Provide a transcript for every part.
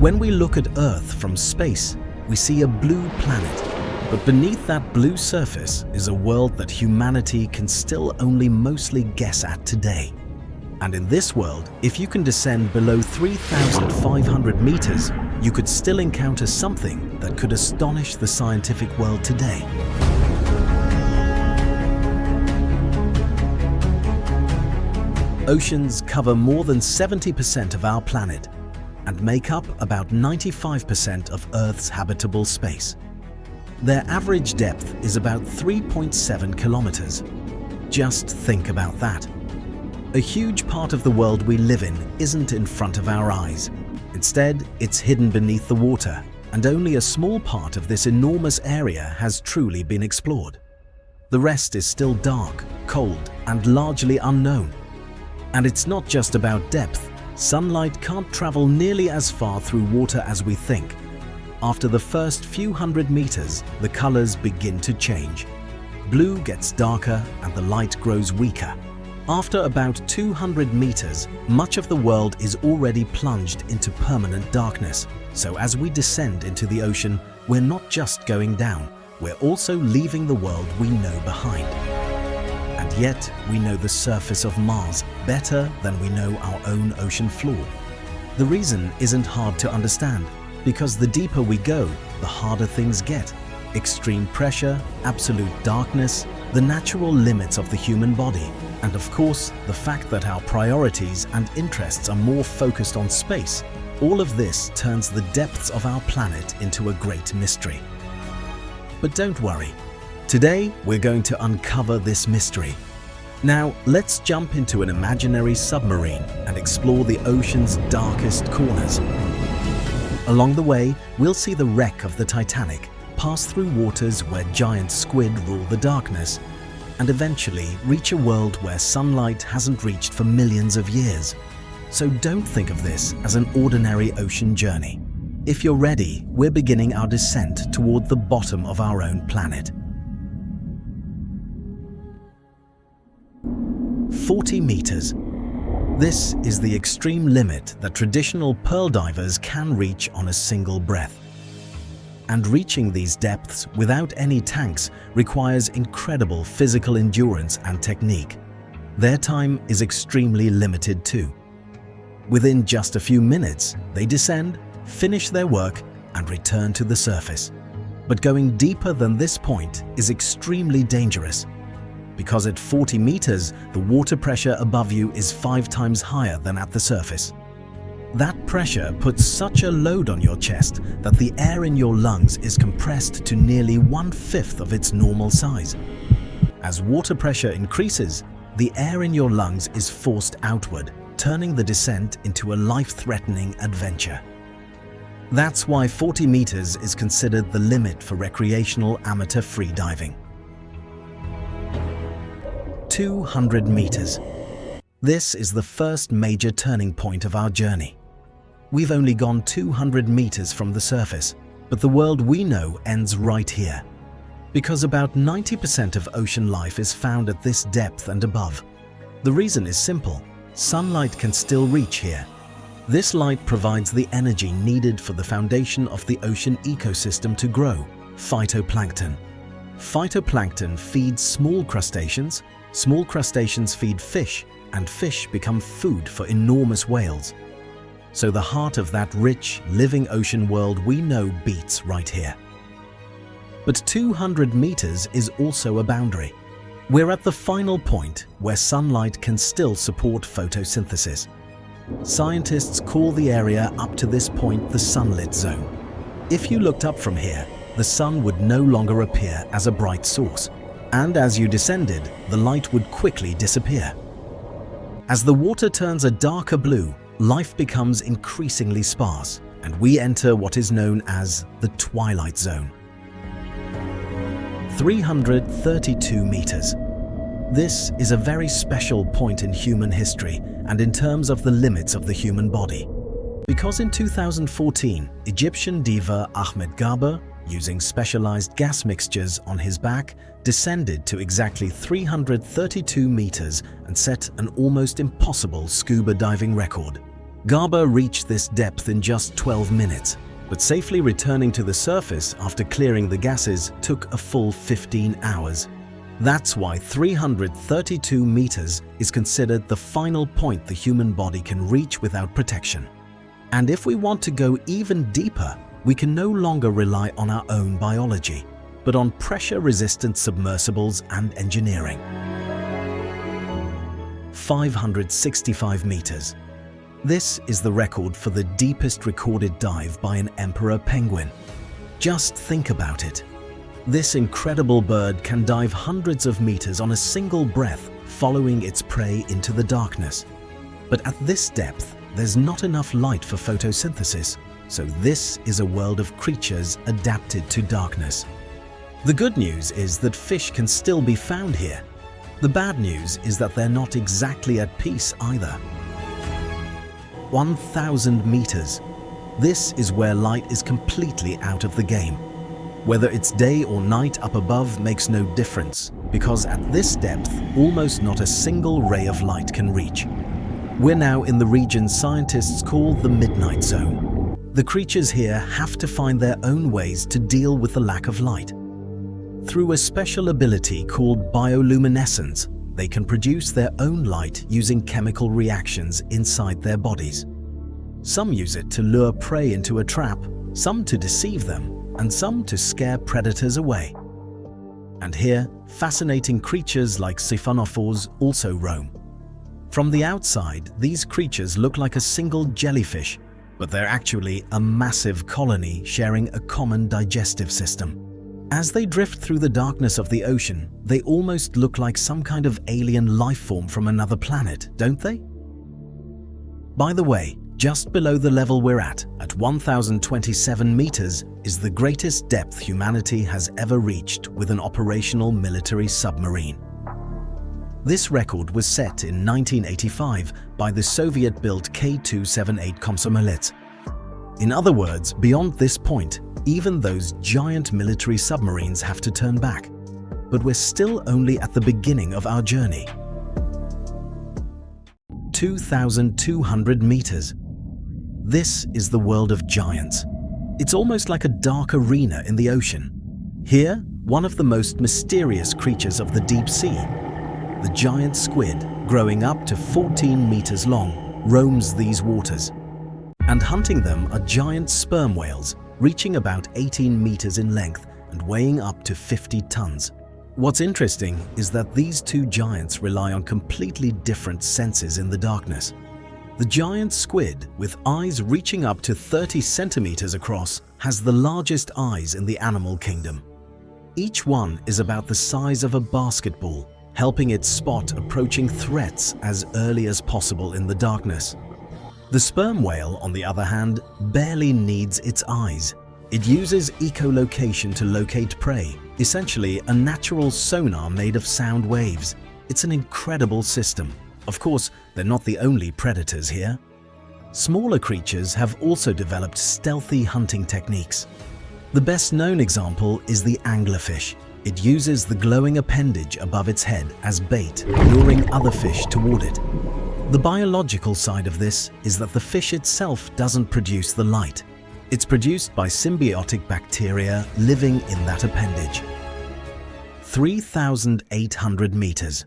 When we look at Earth from space, we see a blue planet. But beneath that blue surface is a world that humanity can still only mostly guess at today. And in this world, if you can descend below 3,500 meters, you could still encounter something that could astonish the scientific world today. Oceans cover more than 70% of our planet and make up about 95% of Earth's habitable space. Their average depth is about 3.7 kilometers. Just think about that. A huge part of the world we live in isn't in front of our eyes. Instead, it's hidden beneath the water, and only a small part of this enormous area has truly been explored. The rest is still dark, cold, and largely unknown. And it's not just about depth. Sunlight can't travel nearly as far through water as we think. After the first few hundred meters, the colors begin to change. Blue gets darker and the light grows weaker. After about 200 meters, much of the world is already plunged into permanent darkness. So as we descend into the ocean, we're not just going down, we're also leaving the world we know behind. And yet, we know the surface of Mars better than we know our own ocean floor. The reason isn't hard to understand, because the deeper we go, the harder things get. Extreme pressure, absolute darkness, the natural limits of the human body, and of course, the fact that our priorities and interests are more focused on space. All of this turns the depths of our planet into a great mystery. But don't worry. Today, we're going to uncover this mystery. Now, let's jump into an imaginary submarine and explore the ocean's darkest corners. Along the way, we'll see the wreck of the Titanic, pass through waters where giant squid rule the darkness, and eventually reach a world where sunlight hasn't reached for millions of years. So don't think of this as an ordinary ocean journey. If you're ready, we're beginning our descent toward the bottom of our own planet. 40 meters. This is the extreme limit that traditional pearl divers can reach on a single breath. And reaching these depths without any tanks requires incredible physical endurance and technique. Their time is extremely limited too. Within just a few minutes, they descend, finish their work, and return to the surface. But going deeper than this point is extremely dangerous, because at 40 meters, the water pressure above you is 5 times higher than at the surface. That pressure puts such a load on your chest that the air in your lungs is compressed to nearly 1/5 of its normal size. As water pressure increases, the air in your lungs is forced outward, turning the descent into a life-threatening adventure. That's why 40 meters is considered the limit for recreational amateur freediving. 200 meters. This is the first major turning point of our journey. We've only gone 200 meters from the surface, but the world we know ends right here. Because about 90% of ocean life is found at this depth and above. The reason is simple: sunlight can still reach here. This light provides the energy needed for the foundation of the ocean ecosystem to grow: phytoplankton. Phytoplankton feeds small crustaceans feed fish, and fish become food for enormous whales. So the heart of that rich, living ocean world we know beats right here. But 200 meters is also a boundary. We're at the final point where sunlight can still support photosynthesis. Scientists call the area up to this point the sunlit zone. If you looked up from here, the sun would no longer appear as a bright source, and as you descended, the light would quickly disappear. As the water turns a darker blue, life becomes increasingly sparse, and we enter what is known as the twilight zone. 332 meters. This is a very special point in human history and in terms of the limits of the human body. Because in 2014, Egyptian diva Ahmed Garber, using specialized gas mixtures on his back, descended to exactly 332 meters and set an almost impossible scuba diving record. Garber reached this depth in just 12 minutes, but safely returning to the surface after clearing the gases took a full 15 hours. That's why 332 meters is considered the final point the human body can reach without protection. And if we want to go even deeper, we can no longer rely on our own biology, but on pressure-resistant submersibles and engineering. 565 meters. This is the record for the deepest recorded dive by an emperor penguin. Just think about it. This incredible bird can dive hundreds of meters on a single breath, following its prey into the darkness. But at this depth, there's not enough light for photosynthesis, so this is a world of creatures adapted to darkness. The good news is that fish can still be found here. The bad news is that they're not exactly at peace either. 1,000 meters. This is where light is completely out of the game. Whether it's day or night up above makes no difference, because at this depth, almost not a single ray of light can reach. We're now in the region scientists call the midnight zone. The creatures here have to find their own ways to deal with the lack of light. Through a special ability called bioluminescence, they can produce their own light using chemical reactions inside their bodies. Some use it to lure prey into a trap, some to deceive them, and some to scare predators away. And here, fascinating creatures like siphonophores also roam. From the outside, these creatures look like a single jellyfish, but they're actually a massive colony sharing a common digestive system. As they drift through the darkness of the ocean, they almost look like some kind of alien life form from another planet, don't they? By the way, just below the level we're at 1,027 meters, is the greatest depth humanity has ever reached with an operational military submarine. This record was set in 1985 by the Soviet-built K-278 Komsomolets. In other words, beyond this point, even those giant military submarines have to turn back. But we're still only at the beginning of our journey. 2,200 meters. This is the world of giants. It's almost like a dark arena in the ocean. Here, one of the most mysterious creatures of the deep sea, the giant squid, growing up to 14 meters long, roams these waters. And hunting them are giant sperm whales, reaching about 18 meters in length and weighing up to 50 tons. What's interesting is that these two giants rely on completely different senses in the darkness. The giant squid, with eyes reaching up to 30 centimeters across, has the largest eyes in the animal kingdom. Each one is about the size of a basketball, helping it spot approaching threats as early as possible in the darkness. The sperm whale, on the other hand, barely needs its eyes. It uses echolocation to locate prey, essentially a natural sonar made of sound waves. It's an incredible system. Of course, they're not the only predators here. Smaller creatures have also developed stealthy hunting techniques. The best known example is the anglerfish. It uses the glowing appendage above its head as bait, luring other fish toward it. The biological side of this is that the fish itself doesn't produce the light. It's produced by symbiotic bacteria living in that appendage. 3,800 meters.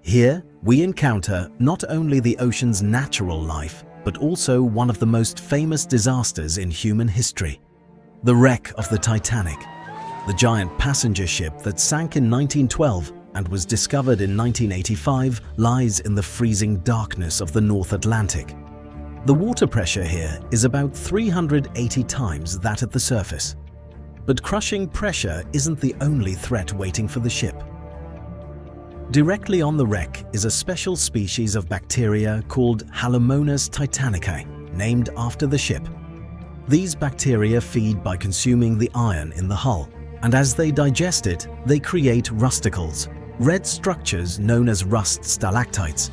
Here, we encounter not only the ocean's natural life, but also one of the most famous disasters in human history. The wreck of the Titanic, the giant passenger ship that sank in 1912 and was discovered in 1985, lies in the freezing darkness of the North Atlantic. The water pressure here is about 380 times that at the surface. But crushing pressure isn't the only threat waiting for the ship. Directly on the wreck is a special species of bacteria called Halomonas titanicae, named after the ship. These bacteria feed by consuming the iron in the hull, and as they digest it, they create rusticles, red structures known as rust stalactites.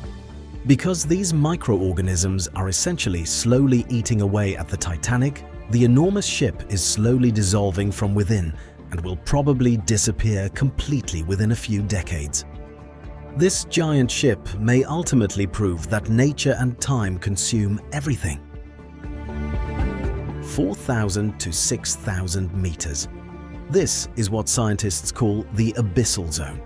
Because these microorganisms are essentially slowly eating away at the Titanic, the enormous ship is slowly dissolving from within and will probably disappear completely within a few decades. This giant ship may ultimately prove that nature and time consume everything. 4,000 to 6,000 meters. This is what scientists call the abyssal zone.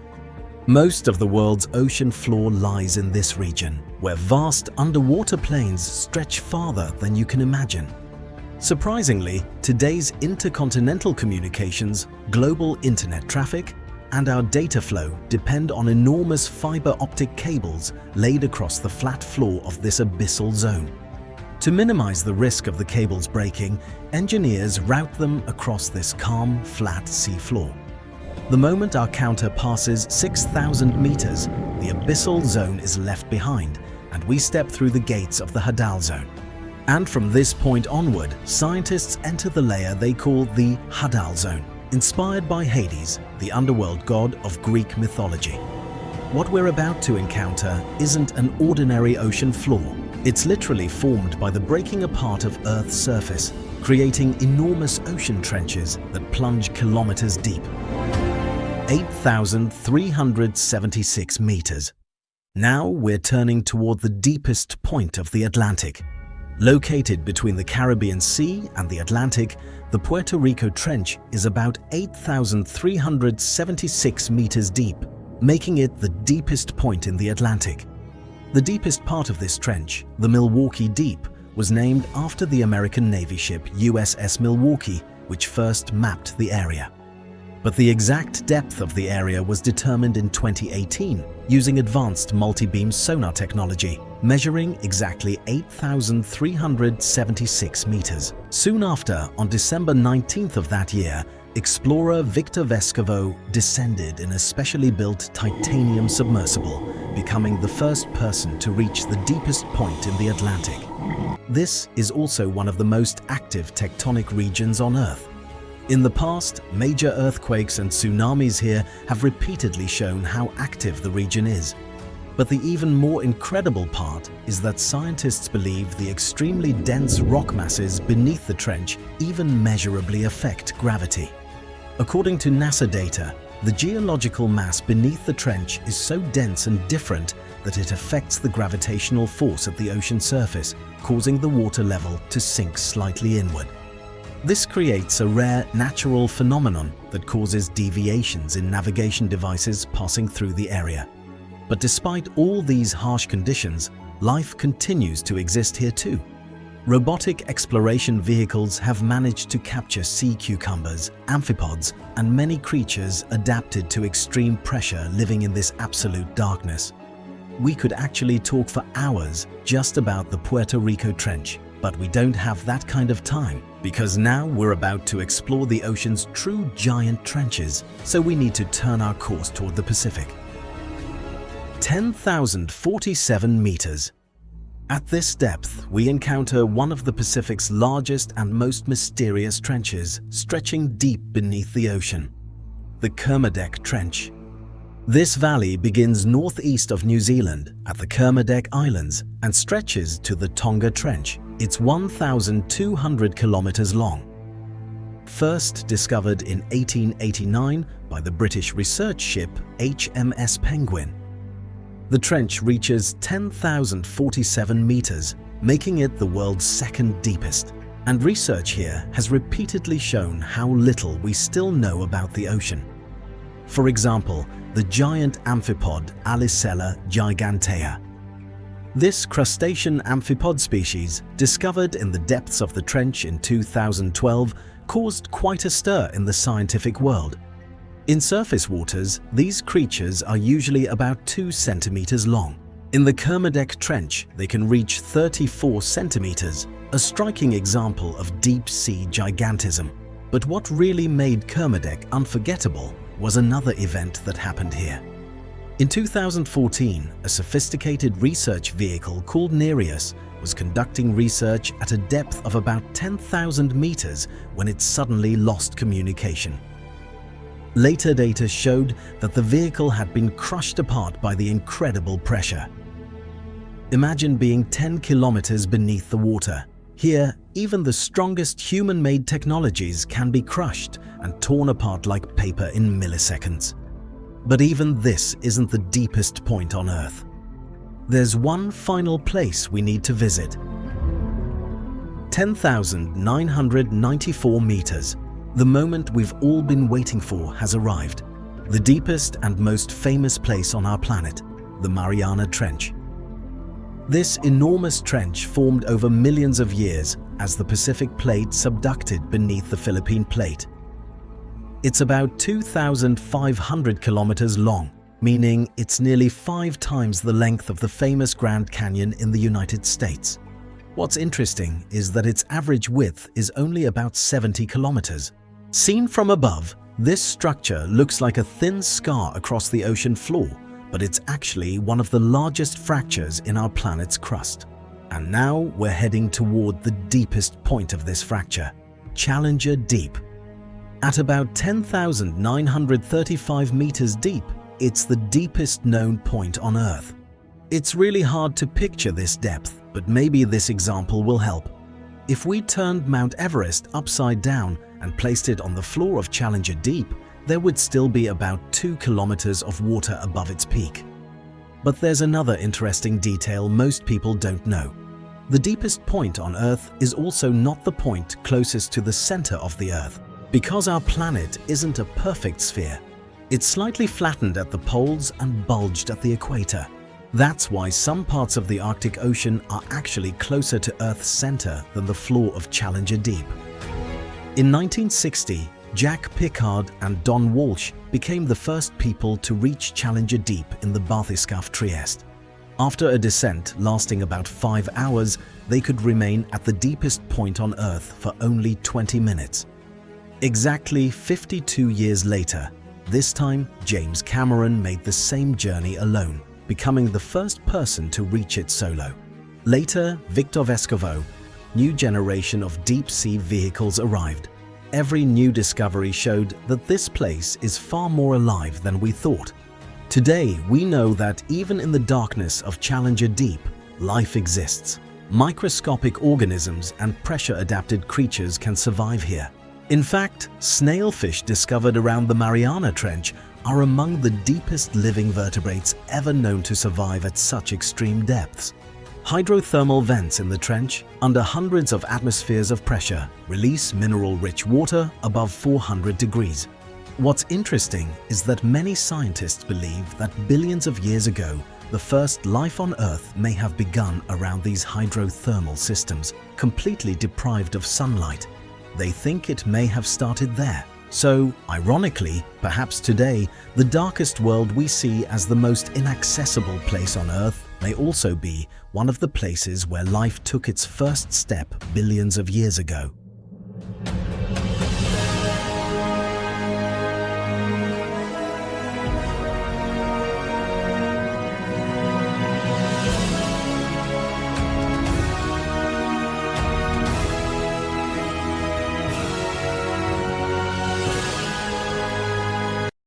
Most of the world's ocean floor lies in this region, where vast underwater plains stretch farther than you can imagine. Surprisingly, today's intercontinental communications, global internet traffic, and our data flow depend on enormous fiber optic cables laid across the flat floor of this abyssal zone. To minimize the risk of the cables breaking, engineers route them across this calm, flat seafloor. The moment our counter passes 6,000 meters, the abyssal zone is left behind, and we step through the gates of the Hadal zone. And from this point onward, scientists enter the layer they call the Hadal zone, inspired by Hades, the underworld god of Greek mythology. What we're about to encounter isn't an ordinary ocean floor. It's literally formed by the breaking apart of Earth's surface, creating enormous ocean trenches that plunge kilometers deep. 8,376 meters. Now we're turning toward the deepest point of the Atlantic. Located between the Caribbean Sea and the Atlantic, the Puerto Rico Trench is about 8,376 meters deep, making it the deepest point in the Atlantic. The deepest part of this trench, the Milwaukee Deep, was named after the American Navy ship USS Milwaukee, which first mapped the area. But the exact depth of the area was determined in 2018 using advanced multi-beam sonar technology, measuring exactly 8,376 meters. Soon after, on December 19th of that year, explorer Victor Vescovo descended in a specially built titanium submersible, becoming the first person to reach the deepest point in the Atlantic. This is also one of the most active tectonic regions on Earth. In the past, major earthquakes and tsunamis here have repeatedly shown how active the region is. But the even more incredible part is that scientists believe the extremely dense rock masses beneath the trench even measurably affect gravity. According to NASA data, the geological mass beneath the trench is so dense and different that it affects the gravitational force at the ocean surface, causing the water level to sink slightly inward. This creates a rare natural phenomenon that causes deviations in navigation devices passing through the area. But despite all these harsh conditions, life continues to exist here too. Robotic exploration vehicles have managed to capture sea cucumbers, amphipods, and many creatures adapted to extreme pressure living in this absolute darkness. We could actually talk for hours just about the Puerto Rico Trench, but we don't have that kind of time, because now we're about to explore the ocean's true giant trenches, so we need to turn our course toward the Pacific. 10,047 meters. At this depth, we encounter one of the Pacific's largest and most mysterious trenches, stretching deep beneath the ocean. The Kermadec Trench. This valley begins northeast of New Zealand at the Kermadec Islands and stretches to the Tonga Trench. It's 1,200 kilometers long. First discovered in 1889 by the British research ship HMS Penguin. The trench reaches 10,047 meters, making it the world's second deepest. And research here has repeatedly shown how little we still know about the ocean. For example, the giant amphipod Alicella gigantea. This crustacean amphipod species, discovered in the depths of the trench in 2012, caused quite a stir in the scientific world. In surface waters, these creatures are usually about 2 centimeters long. In the Kermadec Trench, they can reach 34 centimeters, a striking example of deep-sea gigantism. But what really made Kermadec unforgettable was another event that happened here. In 2014, a sophisticated research vehicle called Nereus was conducting research at a depth of about 10,000 meters when it suddenly lost communication. Later data showed that the vehicle had been crushed apart by the incredible pressure. Imagine being 10 kilometers beneath the water. Here, even the strongest human-made technologies can be crushed and torn apart like paper in milliseconds. But even this isn't the deepest point on Earth. There's one final place we need to visit. 10,994 meters. The moment we've all been waiting for has arrived. The deepest and most famous place on our planet, the Mariana Trench. This enormous trench formed over millions of years as the Pacific Plate subducted beneath the Philippine Plate. It's about 2,500 kilometers long, meaning it's nearly 5 times the length of the famous Grand Canyon in the United States. What's interesting is that its average width is only about 70 kilometers. Seen from above, this structure looks like a thin scar across the ocean floor, but it's actually one of the largest fractures in our planet's crust. And now we're heading toward the deepest point of this fracture, Challenger Deep. At about 10,935 meters deep, it's the deepest known point on Earth. It's really hard to picture this depth, but maybe this example will help. If we turned Mount Everest upside down and placed it on the floor of Challenger Deep, there would still be about 2 kilometers of water above its peak. But there's another interesting detail most people don't know. The deepest point on Earth is also not the point closest to the center of the Earth. Because our planet isn't a perfect sphere, it's slightly flattened at the poles and bulged at the equator. That's why some parts of the Arctic Ocean are actually closer to Earth's center than the floor of Challenger Deep. In 1960, Jack Pickard and Don Walsh became the first people to reach Challenger Deep in the Bathyscaphe Trieste. After a descent lasting about 5 hours, they could remain at the deepest point on Earth for only 20 minutes. Exactly 52 years later, this time James Cameron made the same journey alone, becoming the first person to reach it solo. Later, Victor Vescovo, new generation of deep-sea vehicles arrived. Every new discovery showed that this place is far more alive than we thought. Today, we know that even in the darkness of Challenger Deep, life exists. Microscopic organisms and pressure-adapted creatures can survive here. In fact, snailfish discovered around the Mariana Trench are among the deepest living vertebrates ever known to survive at such extreme depths. Hydrothermal vents in the trench, under hundreds of atmospheres of pressure, release mineral-rich water above 400 degrees. What's interesting is that many scientists believe that billions of years ago, the first life on Earth may have begun around these hydrothermal systems, completely deprived of sunlight. They think it may have started there. So, ironically, perhaps today, the darkest world we see as the most inaccessible place on Earth may also be one of the places where life took its first step billions of years ago.